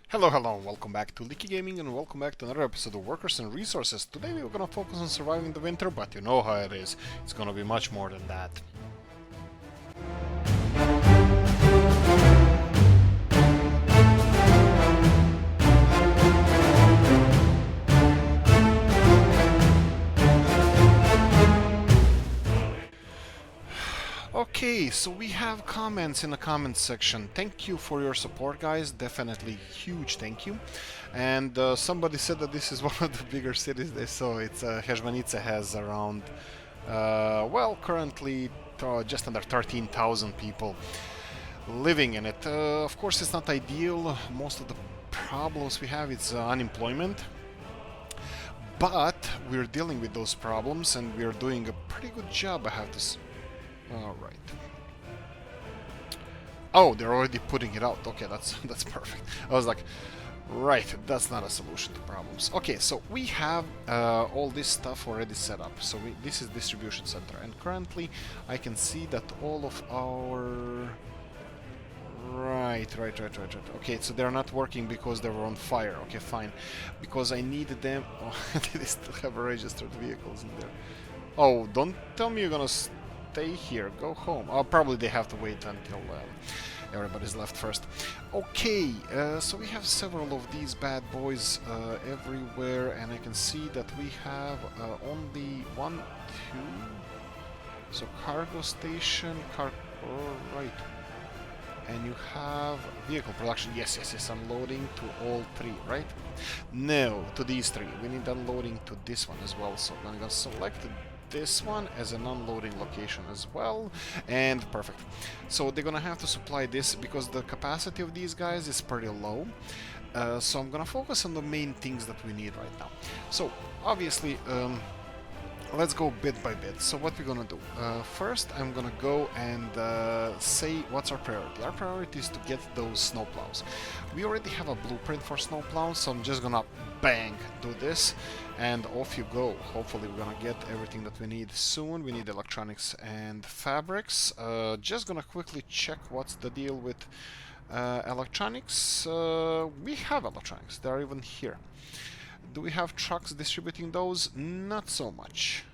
Hello, hello, and welcome back to Oolykee Gaming, and welcome back to another episode of Workers and Resources. Today we're gonna focus on surviving the winter, but you know how it is. It's gonna be much more than that. Okay, so we have comments in the comments section. Thank you for your support, guys. Definitely huge thank you. And somebody said that this is one of the bigger cities they saw. It's Hezmanica has around, currently just under 13,000 people living in it. Of course, it's not ideal. Most of the problems we have is unemployment. But we're dealing with those problems and we're doing a pretty good job, I have to say. Alright. Oh, they're already putting it out. Okay, that's perfect. I was like, right, that's not a solution to problems. Okay, so we have all this stuff already set up. So this is distribution center, and currently I can see that all of our... Right. Okay, so they're not working because they were on fire. Okay, fine. Because I needed them... Oh, they still have registered vehicles in there. Oh, don't tell me you're gonna stay here. Go home. Oh, probably they have to wait until everybody's left first. Okay, so we have several of these bad boys everywhere, and I can see that we have only one, two... So cargo station, right. And you have vehicle production. Yes, unloading to all three, right? No, to these three. We need unloading to this one as well. So I'm gonna select this one as an unloading location as well. And perfect. So they're gonna have to supply this because the capacity of these guys is pretty low. So I'm gonna focus on the main things that we need right now. So obviously, let's go bit by bit. So what we're gonna do? First, I'm gonna go and say what's our priority. Our priority is to get those snowplows. We already have a blueprint for snowplows, so I'm just gonna bang do this, and off you go. Hopefully, we're gonna get everything that we need soon. We need electronics and fabrics. Just gonna quickly check what's the deal with electronics. We have electronics. They're even here. Do we have trucks distributing those? Not so much.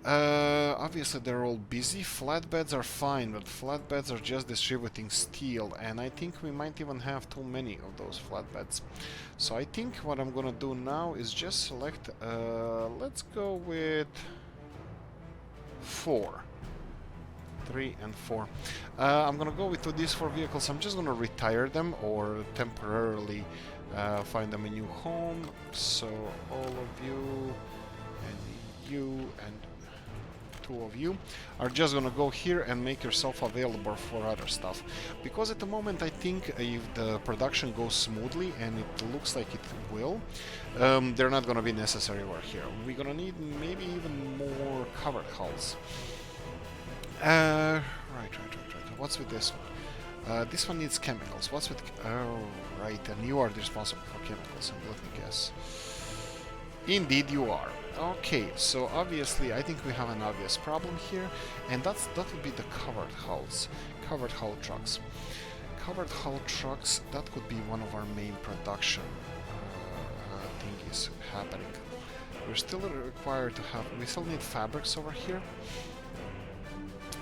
Obviously they're all busy. Flatbeds are fine, but flatbeds are just distributing steel, and I think we might even have too many of those flatbeds. So I think what I'm gonna do now is just select, let's go with 4. 3 and 4. I'm gonna go with these 4 vehicles. I'm just gonna retire them or temporarily find them a new home. So all of you and you and 2 of you are just gonna go here and make yourself available for other stuff, because at the moment I think if the production goes smoothly, and it looks like it will, they're not gonna be necessary over here. We're gonna need maybe even more covered hulls. Right. What's with this one? This one needs chemicals. What's with... Oh, right, and you are responsible for chemicals, let me guess. Indeed you are. Okay, so obviously I think we have an obvious problem here, and that would be the covered hulls. Covered hull trucks. Covered hull trucks, that could be one of our main production thingies happening. We're still required to have... We still need fabrics over here.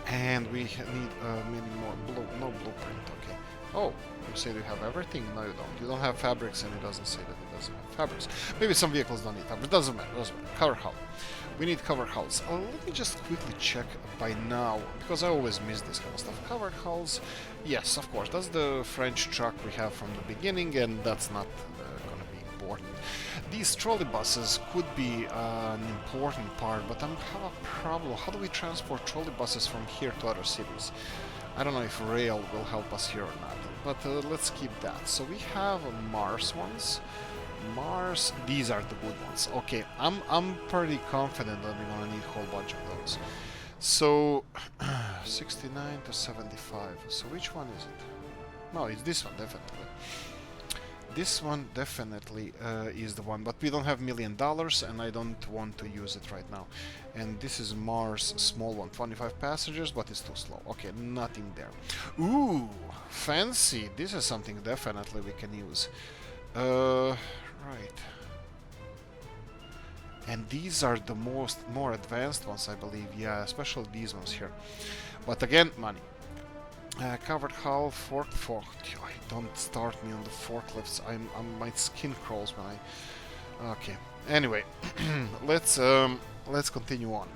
And we need many more. No blueprint, okay. Oh, you say you have everything? No, you don't. You don't have fabrics, and it doesn't say that it doesn't have fabrics. Maybe some vehicles don't need fabrics. Doesn't matter. Cover hull. We need cover hulls. Let me just quickly check by now, because I always miss this kind of stuff. Covered hulls, yes, of course. That's the French truck we have from the beginning, and that's not gonna be important. These trolley buses could be an important part, but I have a problem. How do we transport trolley buses from here to other cities? I don't know if rail will help us here or not, but let's keep that. So we have Mars ones. Mars, these are the good ones. Okay, I'm pretty confident that we're gonna need a whole bunch of those. So 69 to 75. So which one is it? No, it's this one, definitely. This one definitely is the one, but we don't have $1 million, and I don't want to use it right now. And this is Mars, small one, 25 passengers, but it's too slow. Okay, nothing there. Ooh, fancy. This is something definitely we can use. Right. And these are the more advanced ones, I believe. Yeah, especially these ones here. But again, money. Covered hull, forked fork. Don't start me on the forklifts. My skin crawls when I. Okay. Anyway, let's continue on.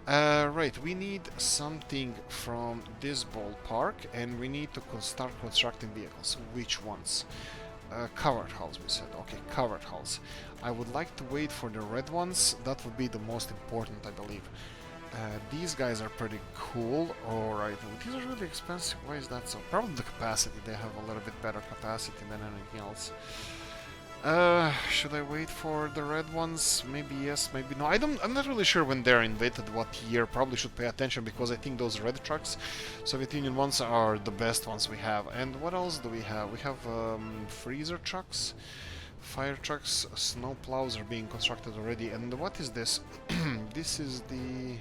Right, we need something from this ballpark, and we need to start constructing vehicles. Which ones? Covered hulls, we said. Okay, covered hulls. I would like to wait for the red ones. That would be the most important, I believe. These guys are pretty cool. Alright, these are really expensive. Why is that so? Probably the capacity. They have a little bit better capacity than anything else. Should I wait for the red ones? Maybe yes, maybe no. I'm not really sure when they're invented, what year. Probably should pay attention because I think those red trucks, Soviet Union ones, are the best ones we have. And what else do we have? We have freezer trucks, fire trucks, snow plows are being constructed already. And what is this? This is the...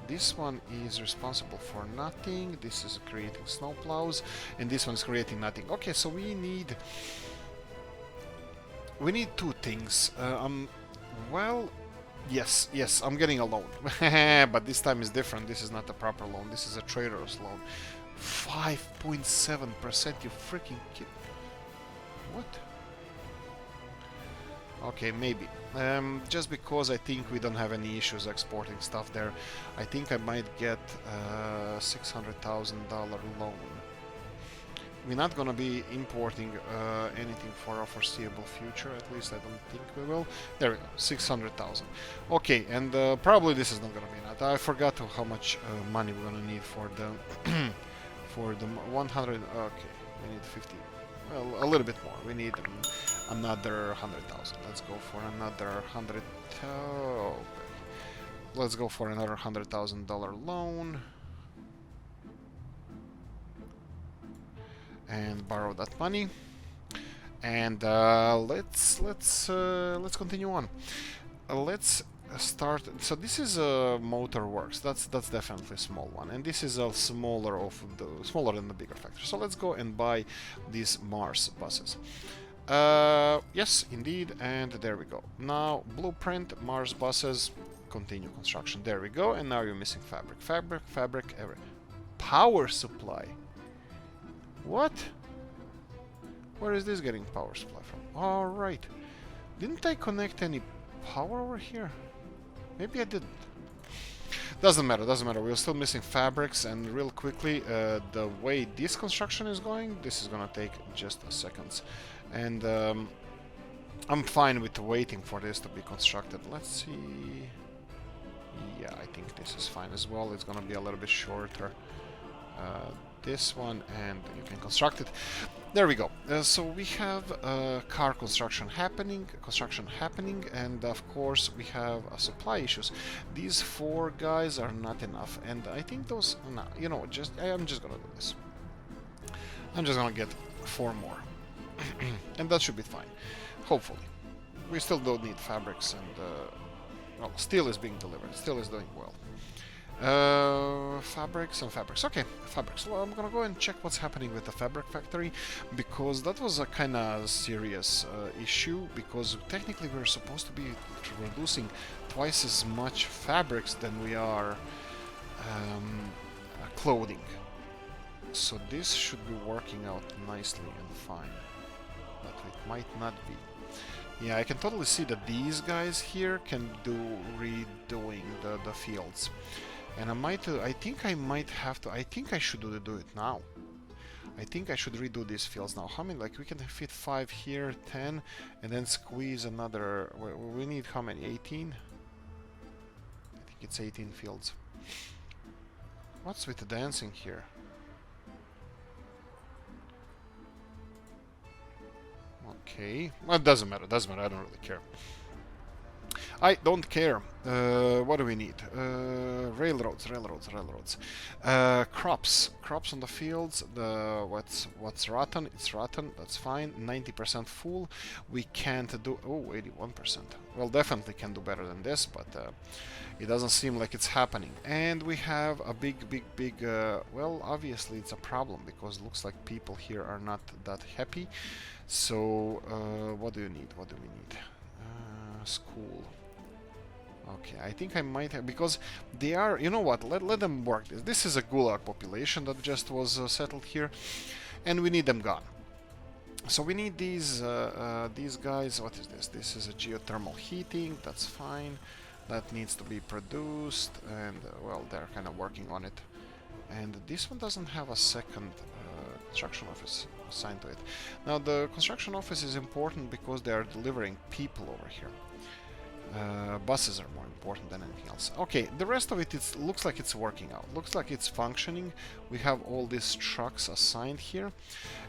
This one is responsible for nothing. This is creating snow plows, and this one is creating nothing. Okay, so we need two things. Well, yes, I'm getting a loan. But this time is different. This is not a proper loan. This is a trader's loan. 5.7%, you freaking kid. What? Okay, maybe. Just because I think we don't have any issues exporting stuff there. I think I might get a $600,000 loan. We're not gonna be importing anything for a foreseeable future, at least I don't think we will. There we go, 600,000. Okay, and probably this is not gonna be enough. I forgot how much money we're gonna need for the for the 100. Okay, we need 50. Well, a little bit more. We need another 100,000. Let's go for another 100. Okay. Let's go for another $100,000 loan. And borrow that money, and let's continue on. Let's start. So this is a motor works. That's definitely a small one, and this is a smaller than the bigger factory. So let's go and buy these Mars buses. Yes, indeed, and there we go. Now blueprint Mars buses. Continue construction. There we go. And now you're missing fabric. Every power supply. What? Where is this getting power supply from? Alright. Didn't I connect any power over here? Maybe I didn't. Doesn't matter. We're still missing fabrics, and real quickly, the way this construction is going, this is gonna take just a second. And I'm fine with waiting for this to be constructed. Let's see... Yeah, I think this is fine as well. It's gonna be a little bit shorter. This one, and you can construct it. There we go. So we have car construction happening, and of course we have supply issues. These 4 guys are not enough, and I think those. No, you know, I'm just gonna do this. I'm just gonna get 4 more, and that should be fine. Hopefully, we still don't need fabrics, and well, steel is being delivered. Steel is doing well. Fabrics. Okay, fabrics. Well, I'm gonna go and check what's happening with the fabric factory, because that was a kind of serious issue, because technically we're supposed to be producing twice as much fabrics than we are clothing. So this should be working out nicely and fine, but it might not be. Yeah, I can totally see that these guys here can do redoing the fields. And I think I might have to, I think I should do it now. I think I should redo these fields now. How many, like, we can fit 5 here, 10, and then squeeze another, we need how many, 18? I think it's 18 fields. What's with the dancing here? Okay, well, it doesn't matter, I don't really care. I don't care. What do we need? Railroads. Crops on the fields. What's rotten? It's rotten. That's fine. 90% full. We can't do. Oh, 81%. Well, definitely can do better than this, but it doesn't seem like it's happening. And we have a big. Well, obviously it's a problem because it looks like people here are not that happy. So, what do you need? What do we need? School. Okay, I think I might have, because they are, you know what, let them work this. This is a gulag population that just was settled here, and we need them gone. So we need these guys. What is this? This is a geothermal heating, that's fine. That needs to be produced, and well, they're kind of working on it. And this one doesn't have a second construction office assigned to it. Now the construction office is important because they are delivering people over here. Buses are more important than anything else. Okay, the rest of it looks like it's working out. Looks like it's functioning. We have all these trucks assigned here.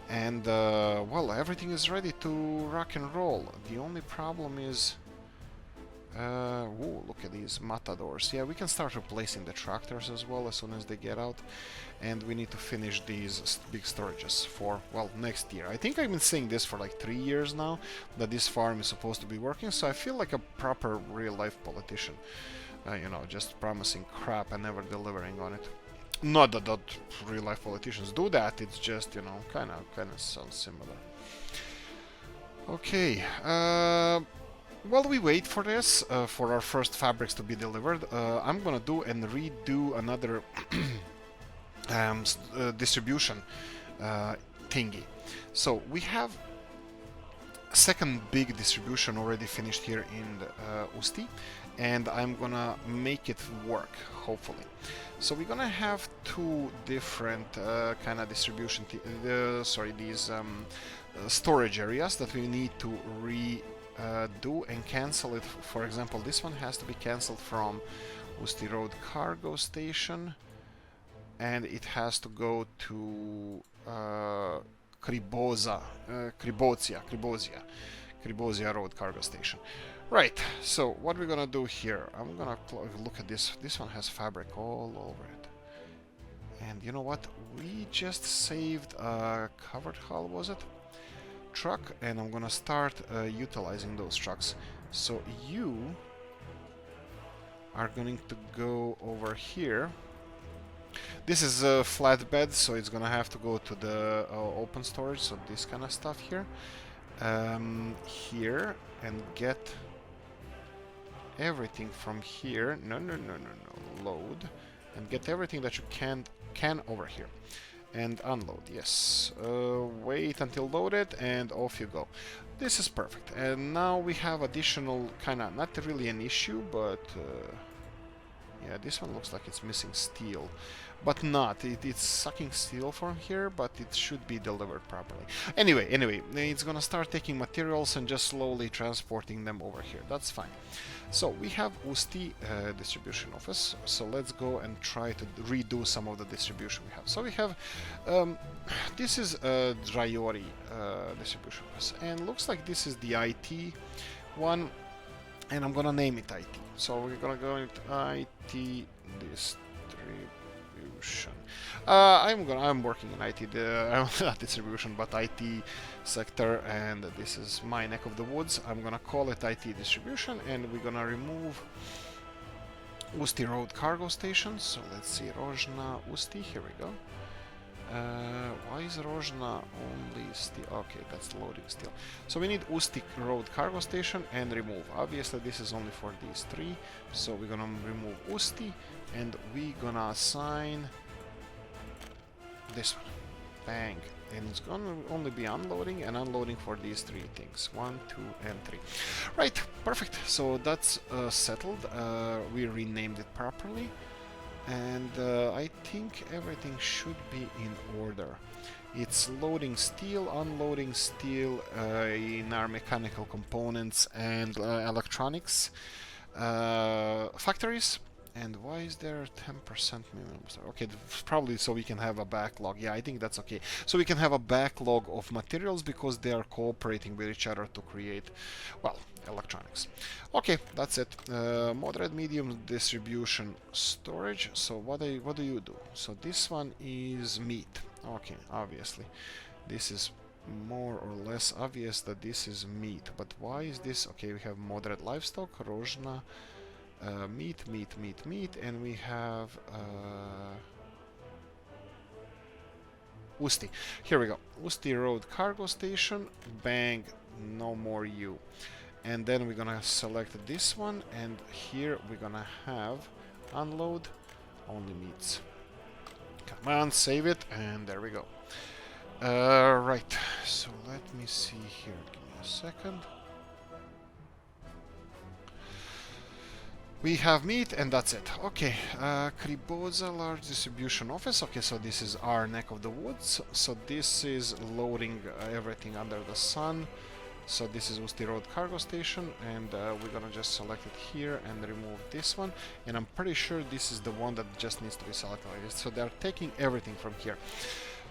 And, well, everything is ready to rock and roll. The only problem is... Ooh, look at these matadors. Yeah, we can start replacing the tractors as well as soon as they get out. And we need to finish these big storages for, well, next year. I think I've been saying this for like 3 years now, that this farm is supposed to be working, so I feel like a proper real-life politician. You know, just promising crap and never delivering on it. Not that real-life politicians do that, it's just, you know, kind of sounds similar. Okay, while we wait for this, for our first fabrics to be delivered, I'm gonna do and redo another distribution thingy. So we have a second big distribution already finished here in Usti, and I'm gonna make it work, hopefully. So we're gonna have two different kind of distribution, these storage areas that we need to do and cancel it. For example, this one has to be cancelled from Usti Road Cargo Station, and it has to go to Kribozia Road Cargo Station. Right, so what we're gonna do here, I'm gonna look at this. This one has fabric all over it. And you know what? We just saved a covered hull, was it? Truck, and I'm gonna start utilizing those trucks. So you are going to go over here. This is a flatbed, so it's gonna have to go to the open storage, so this kind of stuff here. Here, and get everything from here. No, load, and get everything that you can over here. And unload, yes. Wait until loaded, and off you go. This is perfect. And now we have additional, not really an issue, but yeah, this one looks like it's missing steel. But not. It's sucking steel from here, but it should be delivered properly. Anyway, it's gonna start taking materials and just slowly transporting them over here. That's fine. So we have Usti distribution office. So let's go and try to redo some of the distribution we have. So we have this is Drayori distribution office, and looks like this is the IT one, and I'm gonna name it IT. So we're gonna go into IT distribution. I'm working in IT, not distribution, but IT sector, and this is my neck of the woods. I'm gonna call it IT distribution, and we're gonna remove Usti Road Cargo Station. So let's see, Rozhna, Usti, here we go. Why is Rozhna only steel? Okay, that's loading still. So we need Usti Road Cargo Station and remove. Obviously this is only for these three, so we're gonna remove Usti, and we're gonna assign this one. Bang. And it's gonna only be unloading and unloading for these three things. 1, 2, and 3. Right, perfect. So that's settled. We renamed it properly. And I think everything should be in order. It's loading steel, unloading steel in our mechanical components and electronics factories, And why is there 10% minimum? Okay, probably so we can have a backlog. Yeah, I think that's okay. So we can have a backlog of materials because they are cooperating with each other to create, well, electronics. Okay, that's it. Moderate, medium distribution storage. So what do you do? So this one is meat. Okay, obviously. This is more or less obvious that this is meat. But why is this? Okay, we have moderate livestock, Rojna. Meat, and we have Usti. Here we go. Usti Road Cargo Station. Bang, no more you. And then we're gonna select this one, and here we're gonna have unload only meats. Come on, save it, and there we go. Right, so let me see here. Give me a second. We have meat, and that's it. Okay, Kriboza Large Distribution Office. Okay, so this is our neck of the woods. So this is loading everything under the sun. So this is Usti Road Cargo Station, and we're gonna just select it here and remove this one. And I'm pretty sure this is the one that just needs to be selected like this. So they're taking everything from here.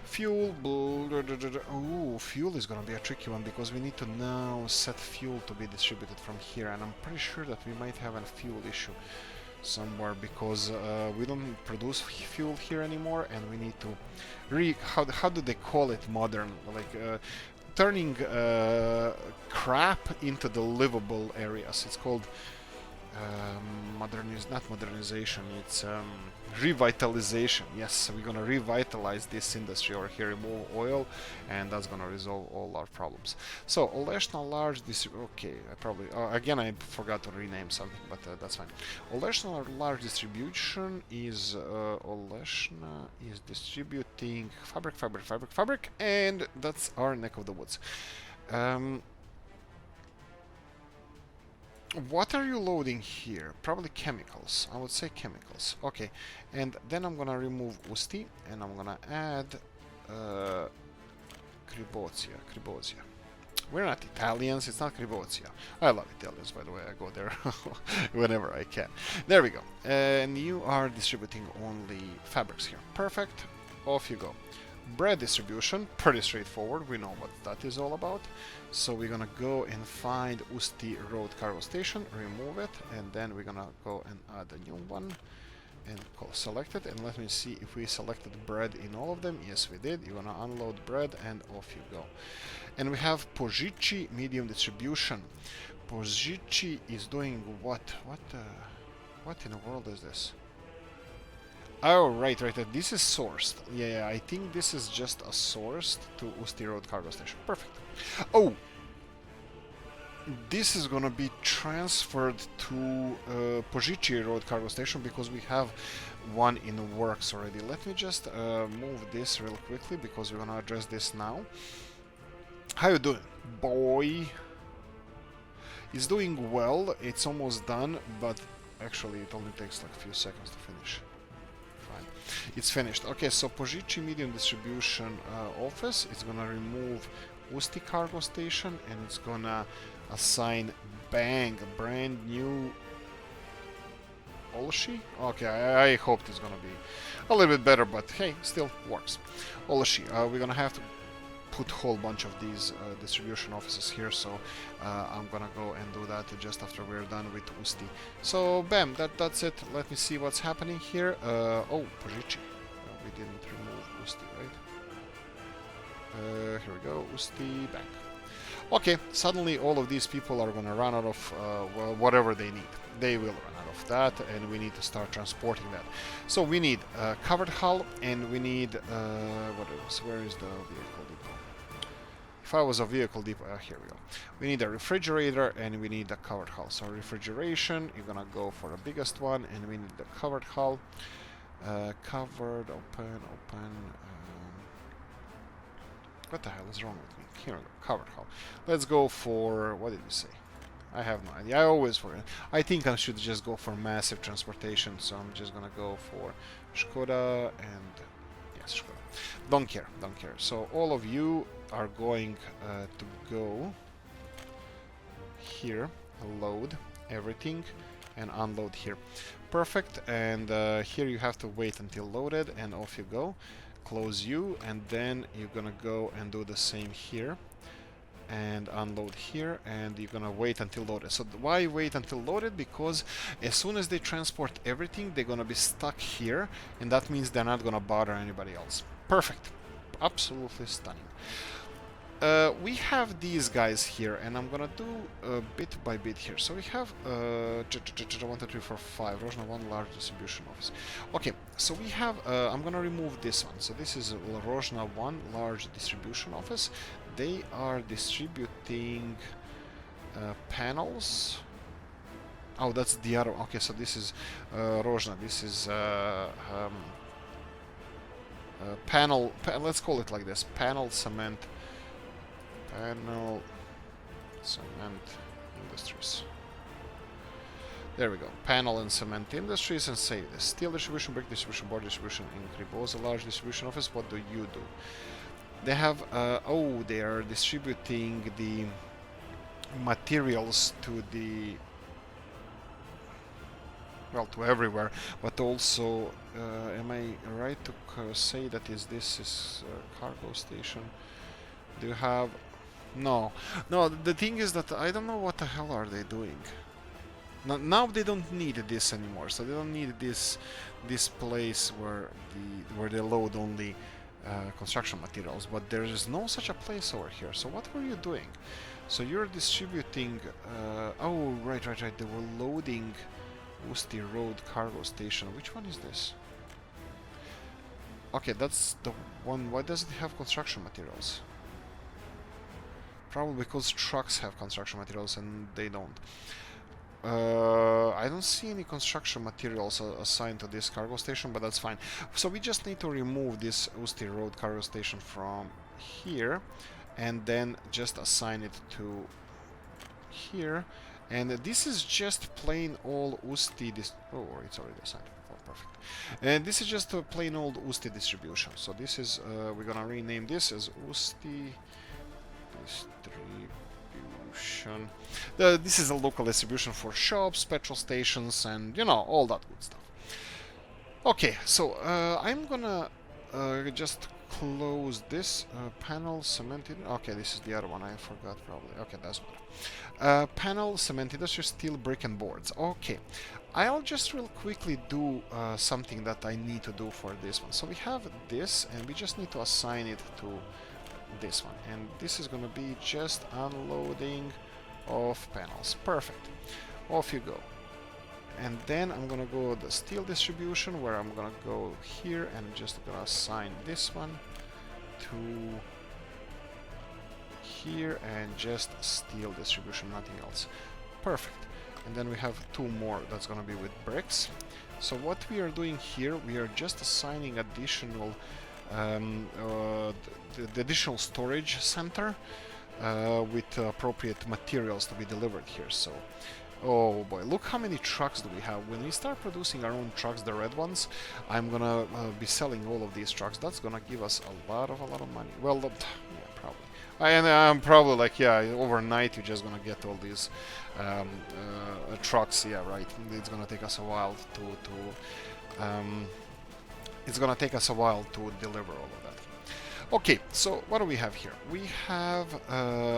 Fuel, ooh, fuel is gonna be a tricky one because we need to now set fuel to be distributed from here, and I'm pretty sure that we might have a fuel issue somewhere because we don't produce fuel here anymore, and we need to how do they call it, modern, like turning crap into the livable areas. It's called not modernization, it's revitalization. Yes, we're gonna revitalize this industry over here, remove oil, and that's gonna resolve all our problems. So Oleshna Large okay, I probably again I forgot to rename something, but that's fine. Oleshna Large Distribution is Oleshna is distributing fabric, and that's our neck of the woods. What are you loading here? Probably chemicals. I would say chemicals. Okay, and then I'm gonna remove Usti, and I'm gonna add Kribozia. We're not Italians, it's not Kribozia. I love Italians, by the way. I go there whenever I can. There we go. And you are distributing only fabrics here. Perfect. Off you go. Bread distribution, pretty straightforward. We know what that is all about. So we're gonna go and find Usti Road Cargo Station, remove it, and then we're gonna go and add a new one and select it. And let me see if we selected bread in all of them. Yes, we did. You're gonna unload bread, and off you go. And we have Pojici medium distribution. Pojici is doing what? What in the world is this? Oh, right. This is sourced. Yeah, I think this is just a sourced to Usti Road Cargo Station. Perfect. Oh! This is gonna be transferred to Pojici Road Cargo Station because we have one in the works already. Let me just move this real quickly because we're gonna address this now. How you doing, boy? It's doing well. It's almost done, but actually it only takes like a few seconds to finish. It's finished. Okay, so Pojici Medium Distribution Office, it's gonna remove Usti Cargo Station, and it's gonna assign Bang, a brand new Oolykee? Okay, I hoped it's gonna be a little bit better, but hey, still works. Oolykee, we're gonna have to put a whole bunch of these distribution offices here, so I'm gonna go and do that just after we're done with Usti. So bam, that's it. Let me see what's happening here. Oh, Pojici. We didn't remove Usti, right? Here we go, Usti, bang. Okay, suddenly all of these people are gonna run out of well, whatever they need. They will run out of that, and we need to start transporting that. So we need covered hull, and we need what else? Where is the vehicle depot? If I was a vehicle depot, here we go. We need a refrigerator, and we need a covered hull. So refrigeration, you're gonna go for the biggest one, and we need the covered hull. Covered, open. What the hell is wrong with me? Here we go, covered hull. Let's go for, what did we say? I have no idea. I always forget. I think I should just go for massive transportation, so I'm just gonna go for Skoda and yes, Skoda. Don't care. So all of you are going to go here, load everything, and unload here. perfect. And here you have to wait until loaded, and off you go. Close you, and then you're gonna go and do the same here. And unload here, and you're gonna wait until loaded. So why wait until loaded? Because as soon as they transport everything, they're gonna be stuck here, and that means they're not gonna bother anybody else. Perfect. Absolutely stunning. We have these guys here, and I'm gonna do bit by bit here. So we have 1, 2, 3, 4, 5. Rojna 1 large distribution office. Okay, so we have. I'm gonna remove this one. So this is Rojna 1 large distribution office. They are distributing panels. Oh, that's the other. Okay, so this is Rojna. This is panel. Let's call it like this: panel cement. Panel cement industries. There we go. Panel and cement industries, and save this. Steel distribution, brick distribution, board distribution in Kriboza large distribution office. What do you do? They have, oh, they are distributing the materials to the, well, to everywhere, but also, am I right to say that this is cargo station? Do you have, no, the thing is that I don't know what the hell are they doing. Now they don't need this anymore, so they don't need this place where they load only construction materials, but there is no such a place over here. So what were you doing? So you're distributing, oh, right, they were loading Usti Road cargo station. Which one is this? Okay, that's the one. Why does it have construction materials? Probably because trucks have construction materials and they don't. I don't see any construction materials assigned to this cargo station, but that's fine. So we just need to remove this Usti Road cargo station from here, and then just assign it to here. And this is just plain old Usti. Oh, it's already assigned. Oh, perfect. And this is just a plain old Usti distribution. So this is we're gonna rename this as Usti distribution. This is a local distribution for shops, petrol stations, and, you know, all that good stuff. Okay, so I'm gonna just close this panel cemented. Okay, this is the other one. I forgot probably. Okay, that's better. Panel cement industry, steel, brick, and boards. Okay, I'll just real quickly do something that I need to do for this one. So we have this, and we just need to assign it to this one, and this is gonna be just unloading of panels. Perfect. Off you go. And then I'm gonna go the steel distribution, where I'm gonna go here and just gonna assign this one to here, and just steel distribution, nothing else. Perfect. And then we have two more that's gonna be with bricks. So what we are doing here, we are just assigning additional the additional storage center with appropriate materials to be delivered here. So, oh boy, look how many trucks do we have. When we start producing our own trucks, the red ones, I'm gonna be selling all of these trucks. That's gonna give us a lot of money. Well, yeah, probably. And I'm probably like, yeah, overnight you're just gonna get all these trucks. Yeah, right. It's gonna take us a while it's gonna take us a while to deliver all of that. Okay, so what do we have here? We have,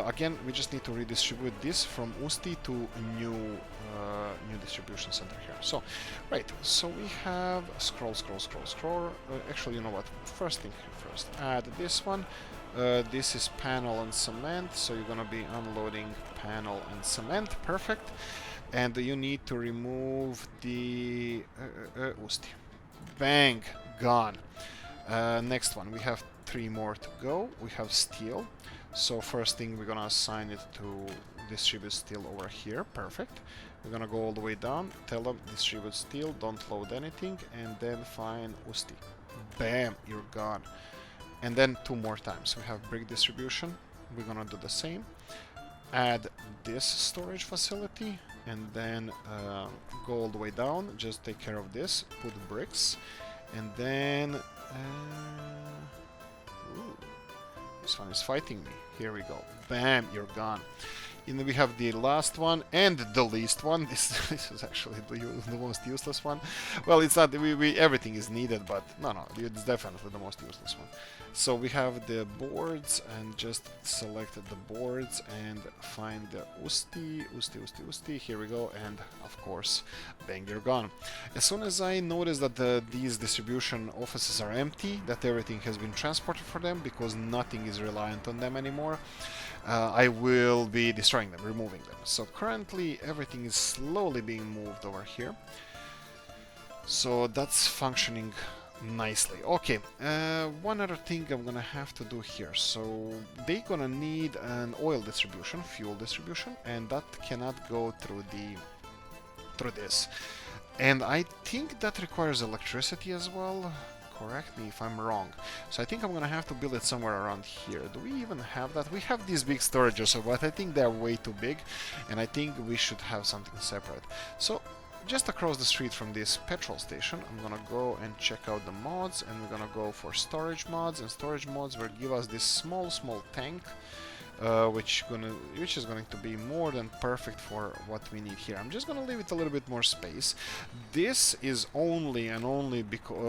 again, we just need to redistribute this from Usti to new distribution center here. So, right, so we have scroll. Actually, you know what? First thing first, add this one. This is panel and cement, so you're gonna be unloading panel and cement. Perfect. And you need to remove the Usti. Bang, gone. Next one, we have 3 more to go. We have steel. So first thing, we're gonna assign it to distribute steel over here. Perfect. We're gonna go all the way down, tell them distribute steel, don't load anything, and then find Usti. Bam, you're gone. And then 2 more times. We have brick distribution. We're gonna do the same. Add this storage facility, and then go all the way down. Just take care of this. Put bricks, and then ooh, this one is fighting me. Here we go. Bam, you're gone. And we have the last one and the least one. This is actually the most useless one. Well, it's not. Everything is needed, but no, it's definitely the most useless one. So we have the boards, and just select the boards and find the Usti. Here we go, and of course, bang, you're gone. As soon as I notice that these distribution offices are empty, that everything has been transported for them because nothing is reliant on them anymore, I will be destroying them, removing them. So currently everything is slowly being moved over here. So that's functioning nicely. Okay, one other thing I'm gonna have to do here. So they're gonna need an oil distribution, fuel distribution, and that cannot go through this. And I think that requires electricity as well. Correct me if I'm wrong. So I think I'm gonna have to build it somewhere around here. Do we even have that? We have these big storages, but I think they're way too big, and I think we should have something separate. So just across the street from this petrol station, I'm gonna go and check out the mods, and we're gonna go for storage mods, and storage mods will give us this small tank, which is going to be more than perfect for what we need here. I'm just going to leave it a little bit more space. This is only and only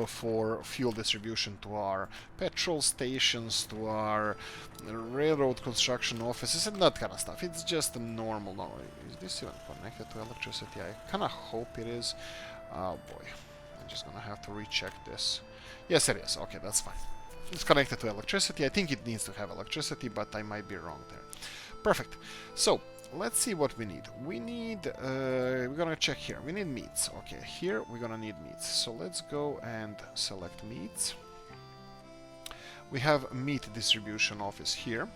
for fuel distribution to our petrol stations, to our railroad construction offices, and that kind of stuff. It's just a normal. No, is this even connected to electricity? I kind of hope it is. Oh boy, I'm just going to have to recheck this. Yes, it is. Okay, that's fine. It's connected to electricity. I think it needs to have electricity, but I might be wrong there. Perfect. So, let's see what we need. We need, we're gonna check here. We need meats. Okay, here we're gonna need meats. So let's go and select meats. We have meat distribution office here.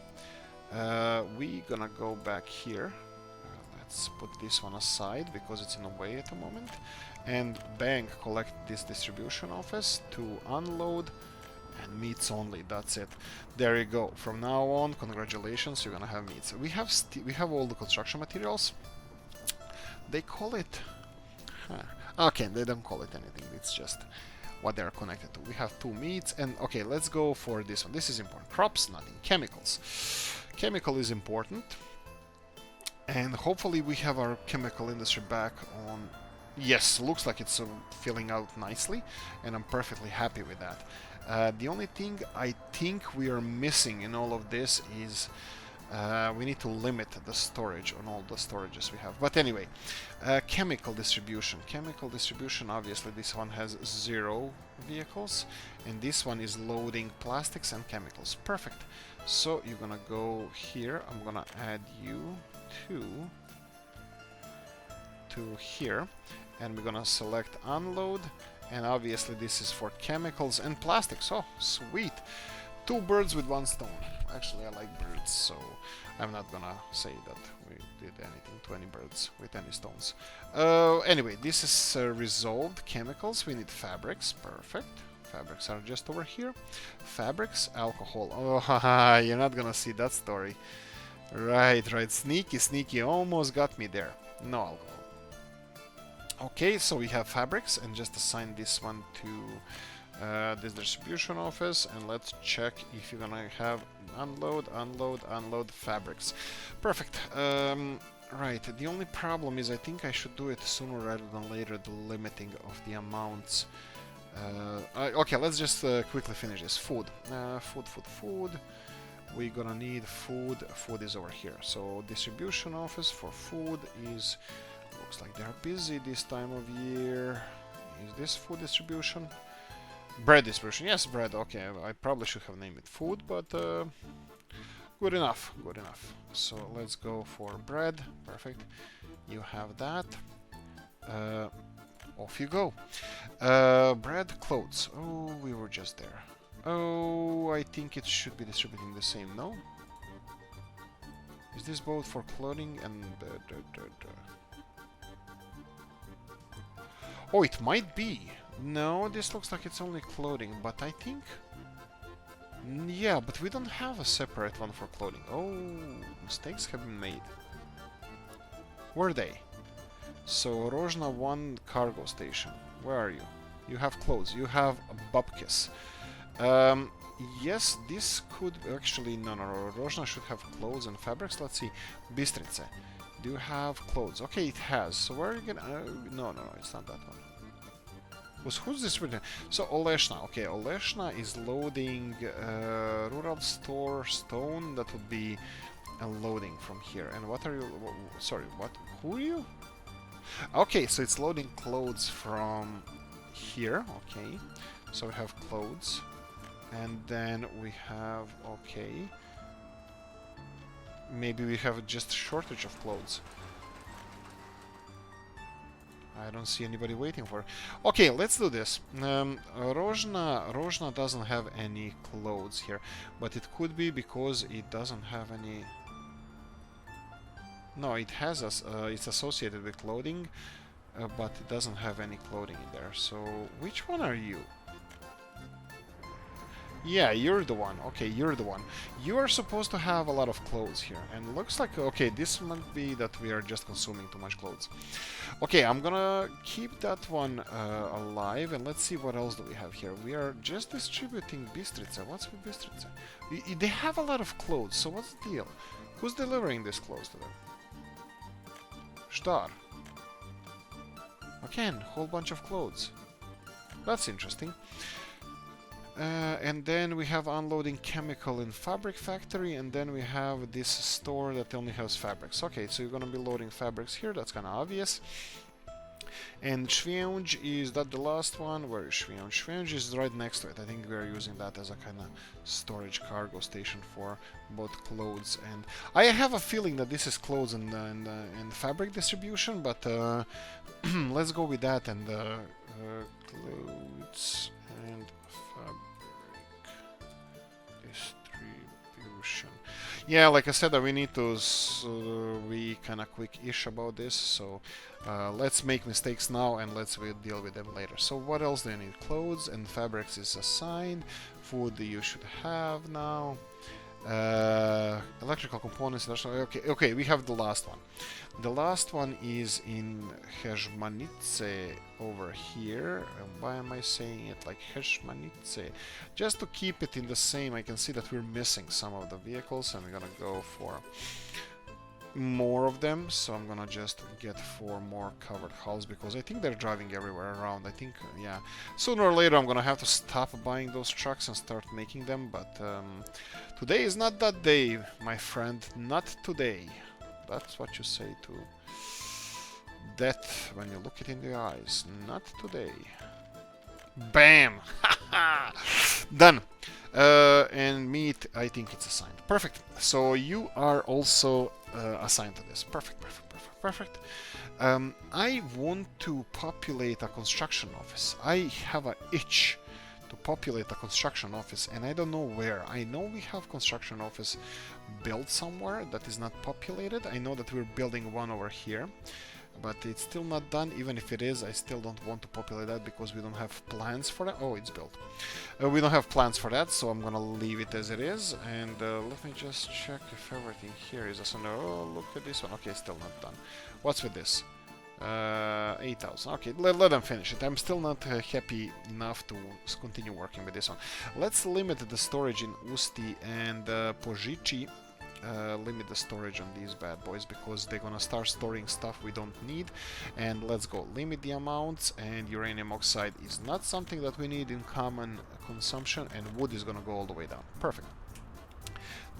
We're gonna go back here. Let's put this one aside because it's in the way at the moment. And bang, collect this distribution office to unload. And meats only, that's it. There you go. From now on, congratulations, you're gonna have meats. We have all the construction materials. They call it... Okay, they don't call it anything. It's just what they're connected to. We have 2 meats, and okay, let's go for this one. This is important. Crops, nothing. Chemicals. Chemical is important. And hopefully we have our chemical industry back on... Yes, looks like it's filling out nicely, and I'm perfectly happy with that. The only thing I think we are missing in all of this is we need to limit the storage on all the storages we have. But anyway, chemical distribution. Chemical distribution, obviously this one has 0 vehicles, and this one is loading plastics and chemicals. Perfect. So you're gonna go here. I'm gonna add you to here, and we're gonna select unload. And obviously this is for chemicals and plastics. Oh, sweet. 2 birds with 1 stone. Actually, I like birds, so I'm not gonna say that we did anything to any birds with any stones. Anyway, this is resolved. Chemicals, we need fabrics. Perfect. Fabrics are just over here. Fabrics, alcohol. Oh, haha, you're not gonna see that story. Right. Sneaky, almost got me there. No alcohol. Okay, so we have fabrics, and just assign this one to this distribution office, and let's check if you're gonna have unload fabrics. Perfect. Right, the only problem is I think I should do it sooner rather than later, the limiting of the amounts. Okay, let's just quickly finish this. Food. Food. We're gonna need food. Food is over here. So distribution office for food is... Looks like they're busy this time of year. Is this food distribution? Bread distribution. Yes, bread. Okay, I probably should have named it food, but good enough. So let's go for bread. Perfect. You have that. Off you go. Bread, clothes. Oh, we were just there. Oh, I think it should be distributing the same, no? Is this both for clothing and... Oh, it might be. No, this looks like it's only clothing, but I think... Yeah, but we don't have a separate one for clothing. Oh, mistakes have been made. Where are they? So, Rozhna 1 cargo station. Where are you? You have clothes. You have Bubkis. yes, this could actually... No, no, no. Rozhna should have clothes and fabrics. Let's see. Bistrice. Do you have clothes? Okay, it has. So where are you gonna... no, no, no. It's not that one. Who's this written? So Oleshna. Okay, Oleshna is loading rural store stone. That would be loading from here. And what are you... Sorry, what? Who are you? Okay, so it's loading clothes from here. Okay, so we have clothes. And then we have... Okay. Maybe we have just a shortage of clothes. I don't see anybody waiting for... Okay, let's do this. Rozhna doesn't have any clothes here, but it could be because it doesn't have any... No, it has it's associated with clothing, but it doesn't have any clothing in there. So, which one are you? Yeah, you're the one. Okay, you're the one. You are supposed to have a lot of clothes here. And looks like, okay, this might be that we are just consuming too much clothes. Okay, I'm gonna keep that one alive. And let's see what else do we have here. We are just distributing Bistrica. What's with Bistrica? They have a lot of clothes, so what's the deal? Who's delivering this clothes to them? Star. Again, whole bunch of clothes. That's interesting. And then we have unloading chemical in fabric factory, and then we have this store that only has fabrics. Okay, so you're gonna be loading fabrics here, that's kinda obvious. And Ceanwu, is that the last one? Where is Ceanwu? Ceanwu is right next to it. I think we are using that as a kinda storage cargo station for both clothes and... I have a feeling that this is clothes and fabric distribution, but let's go with that and clothes and fabric distribution. Yeah, like I said, we need to be kind of quick-ish about this, so let's make mistakes now and let's deal with them later. So what else do you need? Clothes and fabrics is assigned. Food you should have now. Electrical components. Okay, we have the last one. The last one is in Hezhmanice over here. Why am I saying it like Hezhmanice? Just to keep it in the same, I can see that we're missing some of the vehicles, and we're gonna go for more of them. So I'm gonna just get 4 more covered hulls because I think they're driving everywhere around. I think, yeah, sooner or later I'm gonna have to stop buying those trucks and start making them, but today is not that day, my friend. Not today. That's what you say to death when you look it in the eyes. Not today. Bam! Done. And meat, I think it's assigned. Perfect. So you are also assigned to this. Perfect, perfect, perfect, perfect. I want to populate a construction office. I have an itch to populate a construction office, and I don't know where. I know we have construction office built somewhere that is not populated. I know that we're building one over here, but it's still not done. Even if it is, I still don't want to populate that because we don't have plans for that. Oh, it's built. We don't have plans for that, so I'm gonna leave it as it is. And let me just check if everything here is assigned. Oh, look at this one. Okay, still not done. What's with this? 8,000. Okay, let them finish it. I'm still not happy enough to continue working with this one. Let's limit the storage in Usti and Požiči. Limit the storage on these bad boys because they're gonna start storing stuff we don't need. And let's go limit the amounts, and uranium oxide is not something that we need in common consumption, and wood is gonna go all the way down. Perfect.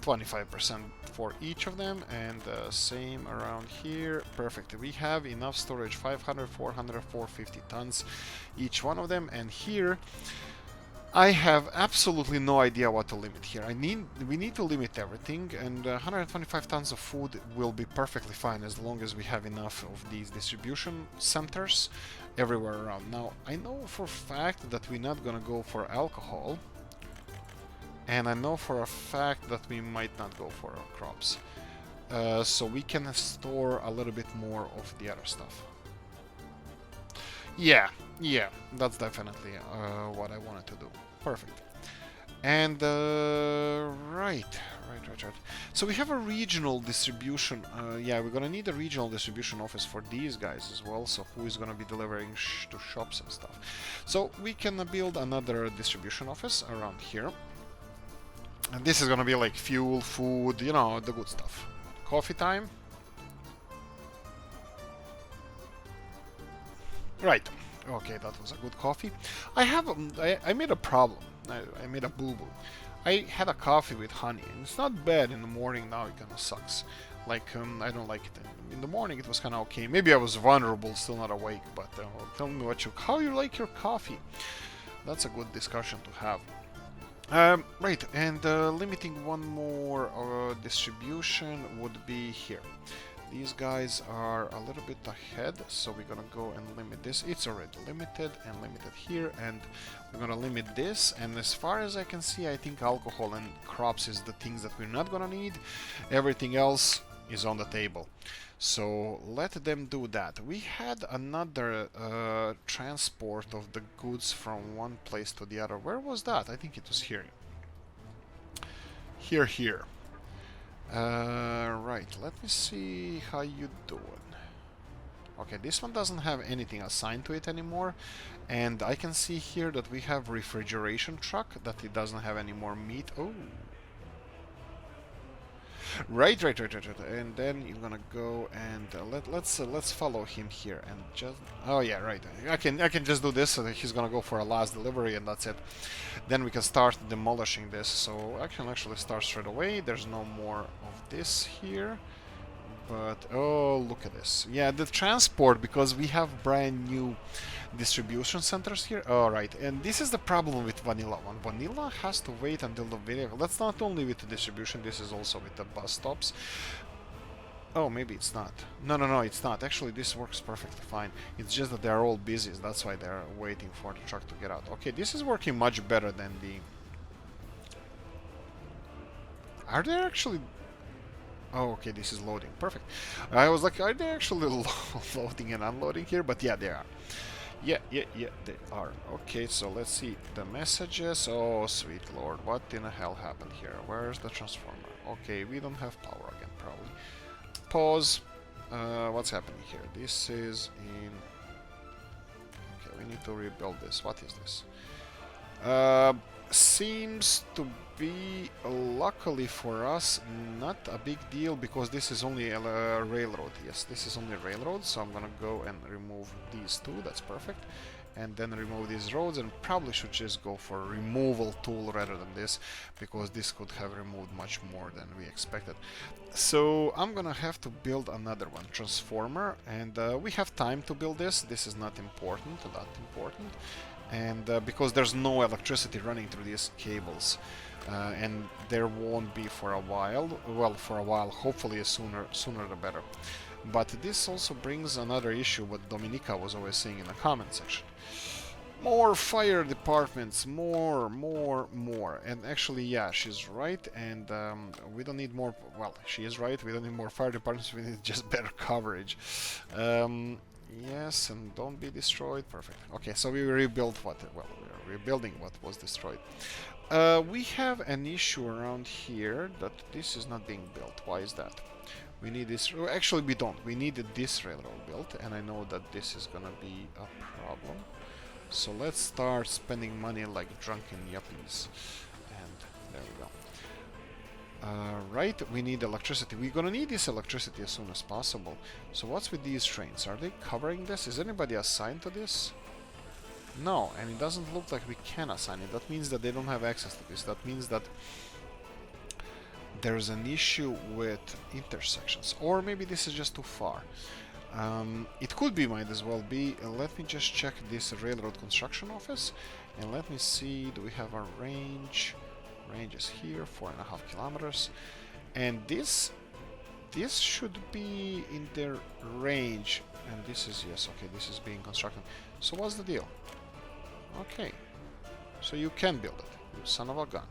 25% for each of them, and same around here. Perfect. We have enough storage, 500, 400, 450 tons each one of them. And here I have absolutely no idea what to limit here. We need to limit everything, and 125 tons of food will be perfectly fine as long as we have enough of these distribution centers everywhere around. Now, I know for a fact that we're not gonna go for alcohol, and I know for a fact that we might not go for crops. So we can store a little bit more of the other stuff. Yeah, that's definitely what I wanted to do. Perfect. And right. So we have a regional distribution. Yeah, we're gonna need a regional distribution office for these guys as well. So who is gonna be delivering to shops and stuff? So we can build another distribution office around here. And this is gonna be like fuel, food, you know, the good stuff. Coffee time. Right. Okay, that was a good coffee. I made a problem. I made a boo-boo. I had a coffee with honey, and it's not bad in the morning. Now it kind of sucks. Like I don't like it. In the morning it was kind of okay. Maybe I was vulnerable, still not awake. But tell me how you like your coffee. That's a good discussion to have. Right, and limiting one more distribution would be here. These guys are a little bit ahead, so we're gonna go and limit this. It's already limited and limited here, and we're gonna limit this. And as far as I can see, I think alcohol and crops is the things that we're not gonna need. Everything else is on the table. So let them do that. We had another transport of the goods from one place to the other. Where was that? I think it was here. Here. Right, let me see how you doing. Okay, this one doesn't have anything assigned to it anymore. And I can see here that we have refrigeration truck, that it doesn't have any more meat. Oh. Right. And then you're gonna go and let's follow him here and just. Oh yeah, right. I can just do this. So that he's gonna go for a last delivery and that's it. Then we can start demolishing this. So I can actually start straight away. There's no more of this here. But oh, look at this. Yeah, the transport, because we have brand new distribution centers here. All right, and this is the problem with vanilla one. Vanilla has to wait until the vehicle. That's not only with the distribution. This is also with the bus stops. Oh, maybe it's not. No, it's not. Actually, this works perfectly fine. It's just that they're all busy. That's why they're waiting for the truck to get out. Okay, this is working much better than the. Are they actually? Oh, okay, this is loading. Perfect. I was like, are they actually loading and unloading here? But yeah, they are. Yeah, they are. Okay, so let's see the messages. Oh, sweet lord, what in the hell happened here? Where's the transformer? Okay, we don't have power again, probably. Pause. What's happening here? This is in... Okay, we need to rebuild this. What is this? Seems to be, luckily for us, not a big deal, because this is only a railroad. Yes, this is only a railroad, so I'm gonna go and remove these two. That's perfect. And then remove these roads, and probably should just go for a removal tool rather than this, because this could have removed much more than we expected. So I'm gonna have to build another one, transformer, and we have time to build this. This is not important, and because there's no electricity running through these cables, and there won't be for a while. Well, for a while, hopefully sooner the better. But this also brings another issue, what Dominica was always saying in the comment section. More fire departments, more. And actually, yeah, she's right, and we don't need more. Well, she is right, we don't need more fire departments, we need just better coverage. Yes, and don't be destroyed. Perfect. Okay, so we rebuilt what? Well, we're rebuilding what was destroyed. We have an issue around here that this is not being built. Why is that? We need this. Actually, we don't. We needed this railroad built, and I know that this is gonna be a problem. So let's start spending money like drunken yuppies. And there we go. Right, we need electricity. We're gonna need this electricity as soon as possible. So what's with these trains? Are they covering this? Is anybody assigned to this? No, and it doesn't look like we can assign it. That means that they don't have access to this. That means that there's an issue with intersections. Or maybe this is just too far. It could be, might as well be. Let me just check this railroad construction office. And let me see, do we have a range? Range is here, 4.5 kilometers. And this should be in their range. And this is, yes, okay, this is being constructed. So what's the deal? Okay, so you can build it, you son of a gun.